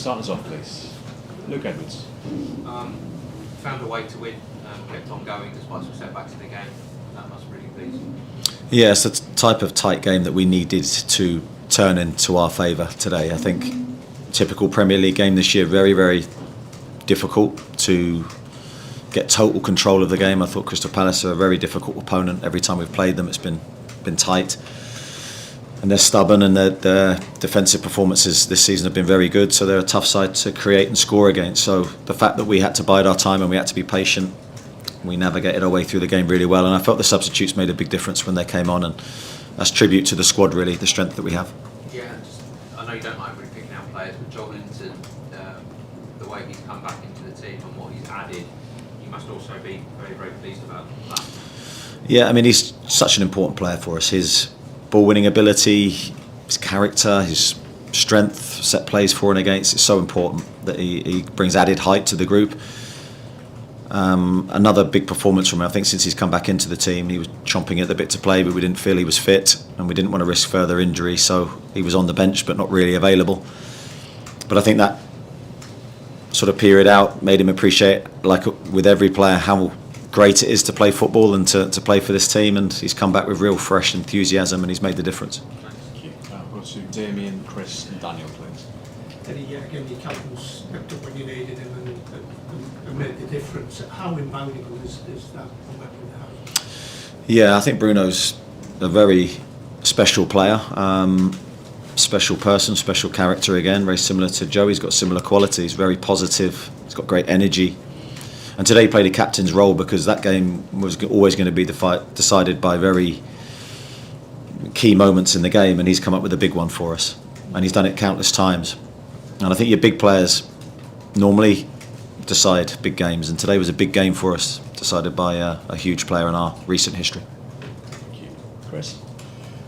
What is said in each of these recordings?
Start us off, please. Luke Edwards. Found a way to win, kept on going despite some setbacks in the game. That must really please. Yeah, it's the type of tight game that we needed to turn into our favour today. I think typical Premier League game this year, very, very difficult to get total control of the game. I thought Crystal Palace are a very difficult opponent. Every time we've played them, it's been tight. And they're stubborn, and their defensive performances this season have been very good, so they're a tough side to create and score against. So the fact that we had to bide our time and we had to be patient, we navigated our way through the game really well, and I felt the substitutes made a big difference when they came on, and that's tribute to the squad, really, the strength that we have. Yeah, I know you don't like really picking out players, but Joelinton, the way he's come back into the team and what he's added, you must also be very, very pleased about that. Yeah, I mean, he's such an important player for us. His ball-winning ability, his character, his strength, set plays for and against, it's so important that he brings added height to the group. Another big performance from him. I think since he's come back into the team, he was chomping at the bit to play, but we didn't feel he was fit, and we didn't want to risk further injury, so he was on the bench but not really available. But I think that sort of period out made him appreciate, like with every player, how great it is to play football and to play for this team, and he's come back with real fresh enthusiasm and he's made the difference. Thank you. Go to Damien, Chris and Daniel, please. Eddie, again, your captain's stepped up when you needed him and made the difference. How invaluable is that weapon to have? Yeah, I think Bruno's a very special player, special person, special character again, very similar to Joe. He's got similar qualities, very positive, he's got great energy. And today he played a captain's role because that game was always going to be decided by very key moments in the game, and he's come up with a big one for us. And he's done it countless times. And I think your big players normally decide big games, and today was a big game for us, decided by a huge player in our recent history. Thank you. Chris?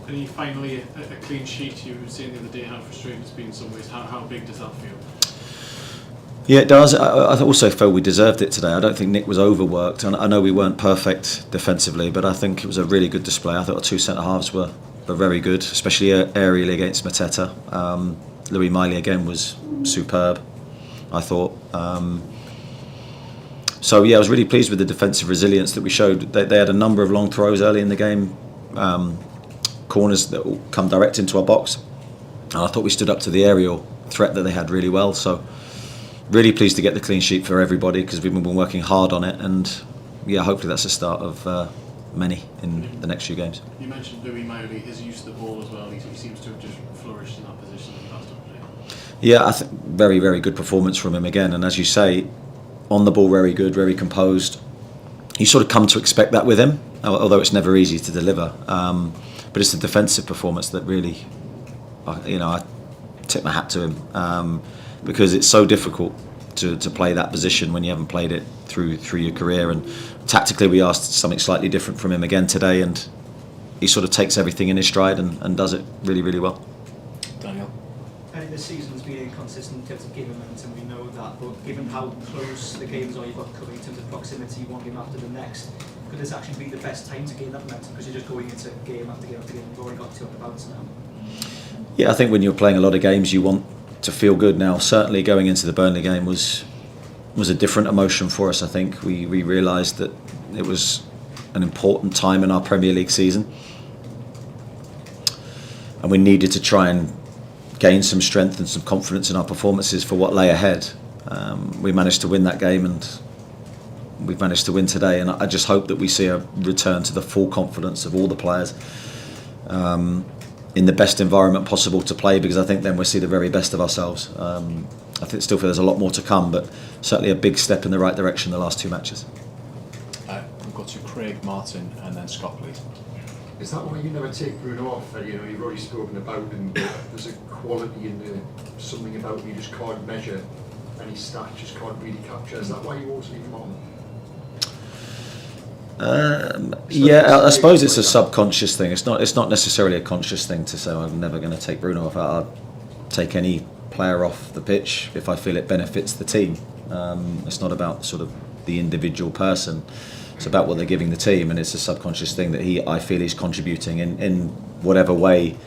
And finally, a clean sheet. You were saying the other day how frustrating it's been in some ways. How big does that feel? Yeah, it does. I also felt we deserved it today. I don't think Nick was overworked. And I know we weren't perfect defensively, but I think it was a really good display. I thought our two centre-halves were very good, especially aerially against Mateta. Louis Miley again was superb, I thought. So yeah, I was really pleased with the defensive resilience that we showed. They had a number of long throws early in the game, corners that will come direct into our box. And I thought we stood up to the aerial threat that they had really well. So really pleased to get the clean sheet for everybody because we've been working hard on it, and yeah, hopefully that's the start of many in the next few games. You mentioned Louis Miley, his use of the ball as well. He seems to have just flourished in that position in the past couple of days. Yeah, I think very, very good performance from him again, and as you say, on the ball very good, very composed. You sort of come to expect that with him, although it's never easy to deliver. But it's the defensive performance that really, I tip my hat to him. Because it's so difficult to play that position when you haven't played it through your career. And tactically we asked something slightly different from him again today, and he sort of takes everything in his stride and does it really, really well. Daniel? I think this season's been inconsistent in terms of game momentum, we know that, but given how close the games are you've got covered in terms of proximity, one game after the next, could this actually be the best time to gain that momentum because you're just going into game after game after game, you've already got two on the bounce now? Yeah, I think when you're playing a lot of games you want to feel good now. Certainly going into the Burnley game was a different emotion for us. I think we realised that it was an important time in our Premier League season, and we needed to try and gain some strength and some confidence in our performances for what lay ahead. We managed to win that game, and we've managed to win today, and I just hope that we see a return to the full confidence of all the players in the best environment possible to play, because I think then we'll see the very best of ourselves. I still feel there's a lot more to come, but certainly a big step in the right direction the last two matches. We've got to Craig, Martin and then Scott, please. Is that why you never take Bruno off? You've already spoken about him, but there's a quality in something about him you just can't measure, any stat just can't really capture. Is that why you always leave him on? Yeah, I suppose it's a subconscious thing. It's not necessarily a conscious thing to say I'm never going to take Bruno off. I'll take any player off the pitch if I feel it benefits the team. It's not about sort of the individual person. It's about what they're giving the team, and it's a subconscious thing that I feel he's contributing in whatever way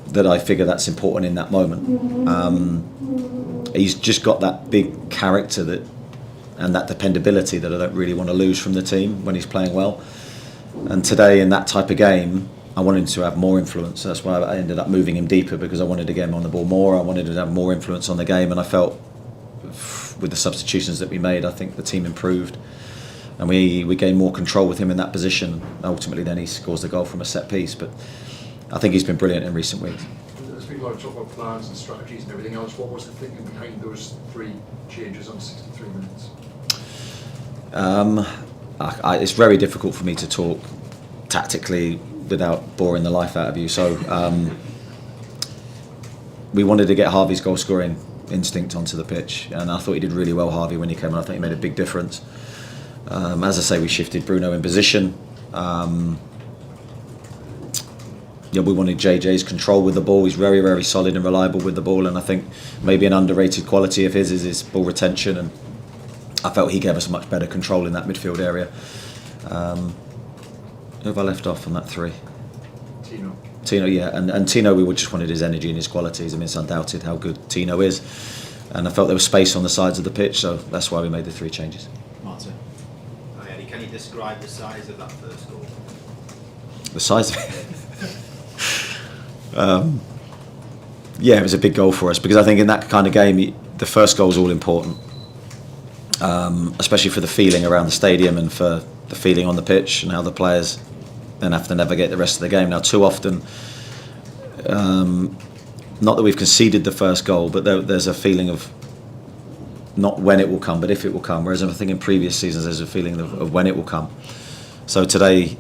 that I figure that's important in that moment. He's just got that big character that and that dependability that I don't really want to lose from the team when he's playing well. And today in that type of game, I wanted him to have more influence. That's why I ended up moving him deeper, because I wanted to get him on the ball more. I wanted him to have more influence on the game, and I felt with the substitutions that we made, I think the team improved. And we gained more control with him in that position. Ultimately then he scores the goal from a set piece. But I think he's been brilliant in recent weeks. There's been a lot of talk about plans and strategies and everything else. What was the thinking behind those 3 changes on 63 minutes? It's very difficult for me to talk tactically without boring the life out of you. So we wanted to get Harvey's goal scoring instinct onto the pitch, and I thought he did really well, Harvey, when he came on. I think he made a big difference. As I say, we shifted Bruno in position. We wanted JJ's control with the ball. He's very, very solid and reliable with the ball, and I think maybe an underrated quality of his is his ball retention, and I felt he gave us much better control in that midfield area. Who have I left off on that 3? Tino, yeah, and Tino, we just wanted his energy and his qualities. I mean, it's undoubted how good Tino is, and I felt there was space on the sides of the pitch, so that's why we made the 3 changes. Martin. Eddie, can you describe the size of that first goal? The size of it? Yeah, it was a big goal for us, because I think in that kind of game, the first goal is all important, especially for the feeling around the stadium and for the feeling on the pitch and how the players then have to navigate the rest of the game. Now, too often, not that we've conceded the first goal, but there's a feeling of not when it will come, but if it will come. Whereas I think in previous seasons, there's a feeling of when it will come. So today,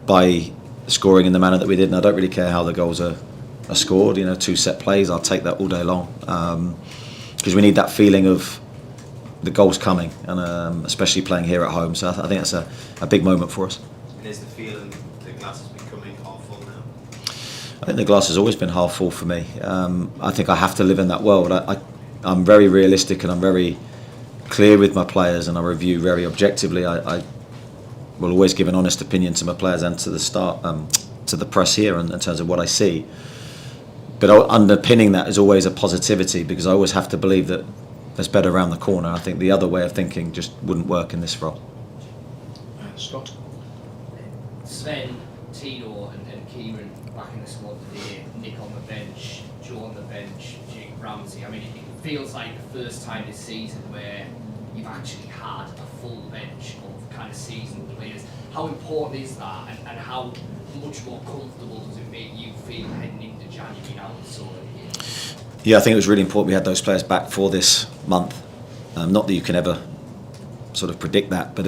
by scoring in the manner that we did, and I don't really care how the goals are scored, 2 set plays, I'll take that all day long, because we need that feeling of the goals coming, and especially playing here at home. So I think that's a big moment for us. And is the feeling the glass is becoming half full now? I think the glass has always been half full for me. I think I have to live in that world. I'm very realistic, and I'm very clear with my players, and I review very objectively. I will always give an honest opinion to my players and to the press here in terms of what I see. But underpinning that is always a positivity, because I always have to believe that there's better around the corner. I think the other way of thinking just wouldn't work in this role. Scott. Sven, Tino and Kieran back in the squad today, Nick on the bench, Joe on the bench, Jake Ramsey. I mean, it feels like the first time this season where you've actually had a full bench of kind of seasoned players. How important is that, and how much more comfortable does it make you feel heading into January now and so on? Yeah, I think it was really important we had those players back for this month. Not that you can ever sort of predict that, but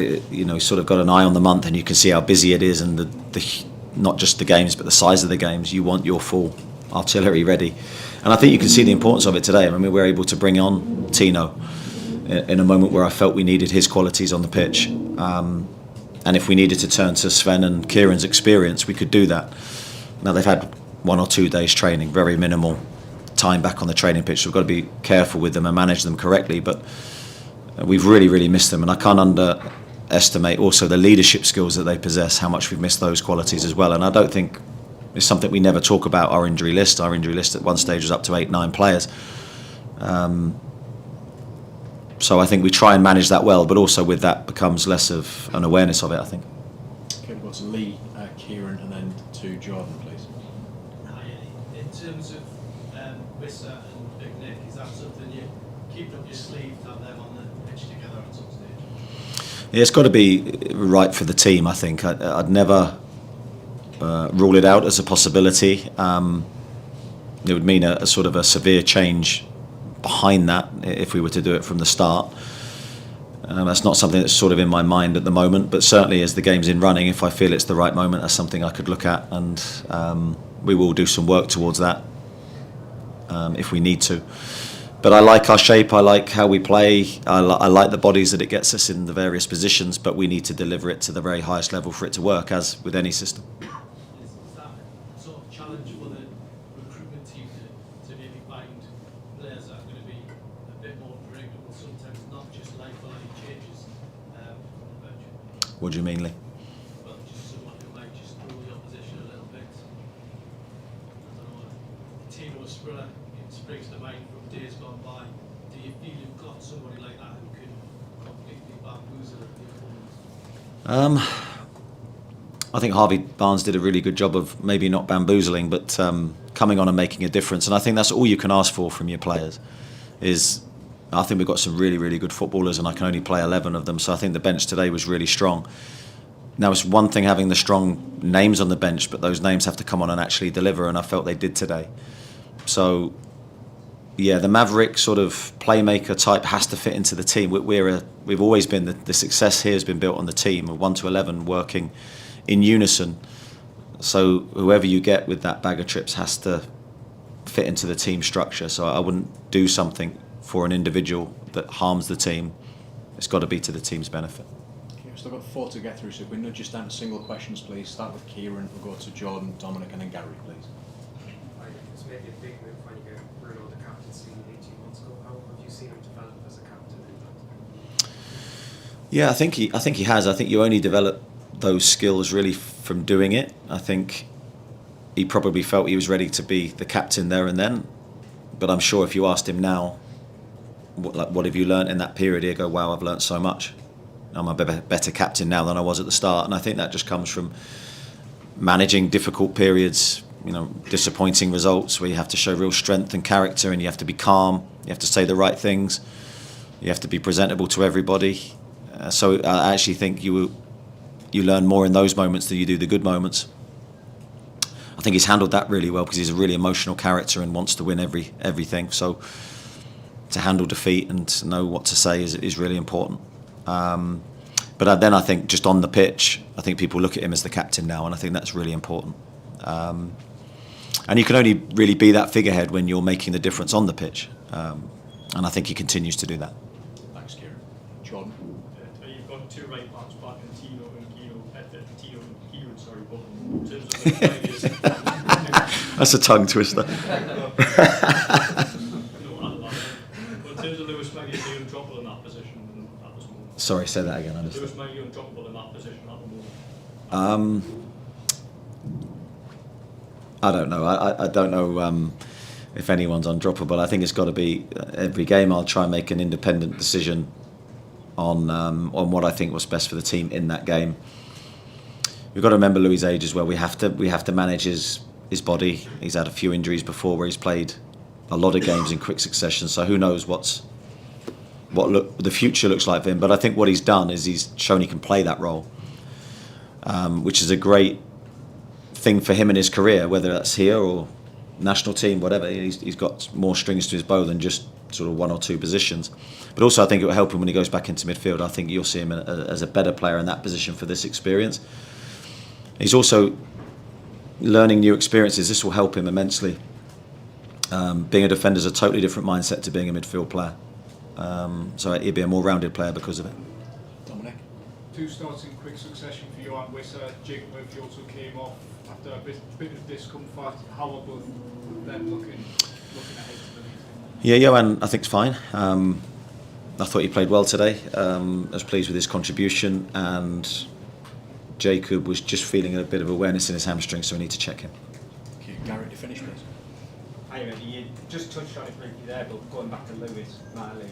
sort of got an eye on the month, and you can see how busy it is, and the not just the games but the size of the games. You want your full artillery ready, and I think you can see the importance of it today. I mean, we were able to bring on Tino in a moment where I felt we needed his qualities on the pitch, and if we needed to turn to Sven and Kieran's experience, we could do that. Now they've had 1 or 2 days training, very minimal time back on the training pitch, so we've got to be careful with them and manage them correctly, but we've really, really missed them, and I can't underestimate also the leadership skills that they possess, how much we've missed those qualities as well. And I don't think it's something we never talk about. Our injury list at one stage was up to 8-9 players, so I think we try and manage that well, but also with that becomes less of an awareness of it, I think. Okay, we've got to Lee, Kieran, and then to Jordan, please. Hi, Eddie. In terms of Wissa and Big Nick, is that something you keep up your sleeve to have them on the pitch together at some stage? Yeah, it's got to be right for the team, I think. I'd never rule it out as a possibility. It would mean a sort of a severe change behind that if we were to do it from the start. That's not something that's sort of in my mind at the moment, but certainly as the game's in running, if I feel it's the right moment, that's something I could look at, and we will do some work towards that if we need to. But I like our shape, I like how we play, I like the bodies that it gets us in the various positions, but we need to deliver it to the very highest level for it to work, as with any system. Is that sort of challenge for the recruitment team to maybe find players that are going to be a bit more predictable, sometimes not just life-or-life changes on the bench? What do you mean, Lee? Well, just someone who might just throw the opposition a little bit. I don't know. I think Harvey Barnes did a really good job of maybe not bamboozling, but coming on and making a difference. And I think that's all you can ask for from your players. I think we've got some really, really good footballers, and I can only play 11 of them. So I think the bench today was really strong. Now, it's one thing having the strong names on the bench, but those names have to come on and actually deliver, and I felt they did today. So, yeah, the maverick sort of playmaker type has to fit into the team. We've always been, the success here has been built on the team, of 1 to 11 working in unison. So whoever you get with that bag of trips has to fit into the team structure. So I wouldn't do something for an individual that harms the team. It's got to be to the team's benefit. Okay, we've still got 4 to get through, so if we nudge just down to single questions, please. Start with Kieran, we'll go to Jordan, Dominic and then Gary, please. It's maybe a big move when you get Bruno the captaincy 18 months ago. How have you seen him develop as a captain in that? Yeah, I think he has. I think you only develop those skills really from doing it. I think he probably felt he was ready to be the captain there and then, but I'm sure if you asked him now, what have you learnt in that period, he'd go, wow, I've learnt so much. I'm a better captain now than I was at the start. And I think that just comes from managing difficult periods, disappointing results where you have to show real strength and character, and you have to be calm, you have to say the right things, you have to be presentable to everybody. So I actually think you learn more in those moments than you do the good moments. I think he's handled that really well because he's a really emotional character and wants to win everything. So to handle defeat and to know what to say is really important. But then I think just on the pitch, I think people look at him as the captain now, and I think that's really important. And you can only really be that figurehead when you're making the difference on the pitch. And I think he continues to do that. Thanks, Kieran. Jordan. You've got 2 right backs back in Tino and Kieran, sorry, but in terms of the players... That's a tongue twister. Sorry, say that again. Lewis might be undroppable in that position at the moment. I don't know. I don't know if anyone's undroppable. I think it's got to be every game. I'll try and make an independent decision on what I think was best for the team in that game. We've got to remember Louis' age as well. We have to manage his body. He's had a few injuries before where he's played a lot of games in quick succession. So who knows what the future looks like for him. But I think what he's done is he's shown he can play that role, which is a great thing for him in his career, whether that's here or national team, whatever. He's got more strings to his bow than just sort of 1 or 2 positions. But also I think it will help him when he goes back into midfield. I think you'll see him as a better player in that position for this experience. He's also learning new experiences. This will help him immensely. Being a defender is a totally different mindset to being a midfield player. So he'd be a more rounded player because of it. Dominic. 2 starts in quick succession for you and Wissa. Jake Murphy also came off after a bit of discomfort. How are both of them looking ahead to the next? Yeah, Johan, I think, is fine. I thought he played well today. I was pleased with his contribution, and Jacob was just feeling a bit of awareness in his hamstring, so we need to check him. Okay, Gary, to finish, please. Hi, you just touched on it briefly there, but going back to Lewis Marley,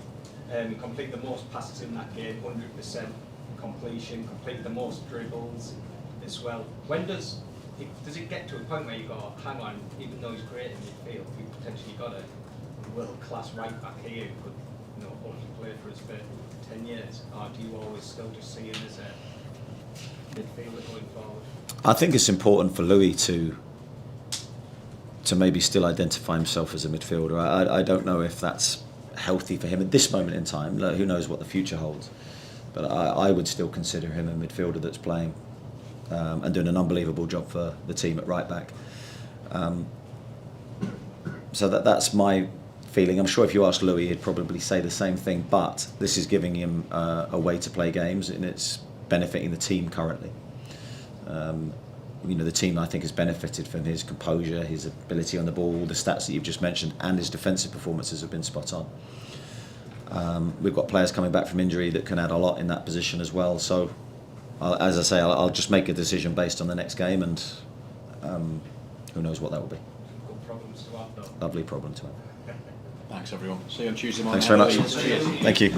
completed the most passes in that game, 100% completion, completed the most dribbles as well. When does it get to a point where you go, hang on, even though he's great in midfield, we've potentially got a world-class right back here who could hopefully play for us for 10 years, or do you always still just see him as a midfielder going forward? I think it's important for Louis to maybe still identify himself as a midfielder. I don't know if that's healthy for him at this moment in time. Who knows what the future holds. But I would still consider him a midfielder that's playing and doing an unbelievable job for the team at right back. So that's my feeling. I'm sure if you ask Louis, he'd probably say the same thing, but this is giving him a way to play games, and it's benefiting the team currently. The team, I think, has benefited from his composure, his ability on the ball, all the stats that you've just mentioned, and his defensive performances have been spot on. We've got players coming back from injury that can add a lot in that position as well. So, as I say, I'll just make a decision based on the next game, and who knows what that will be. Good problems to have, though. Lovely problem to have. Thanks, everyone. See you on Tuesday morning. Thanks very much. Cheers. Thank you.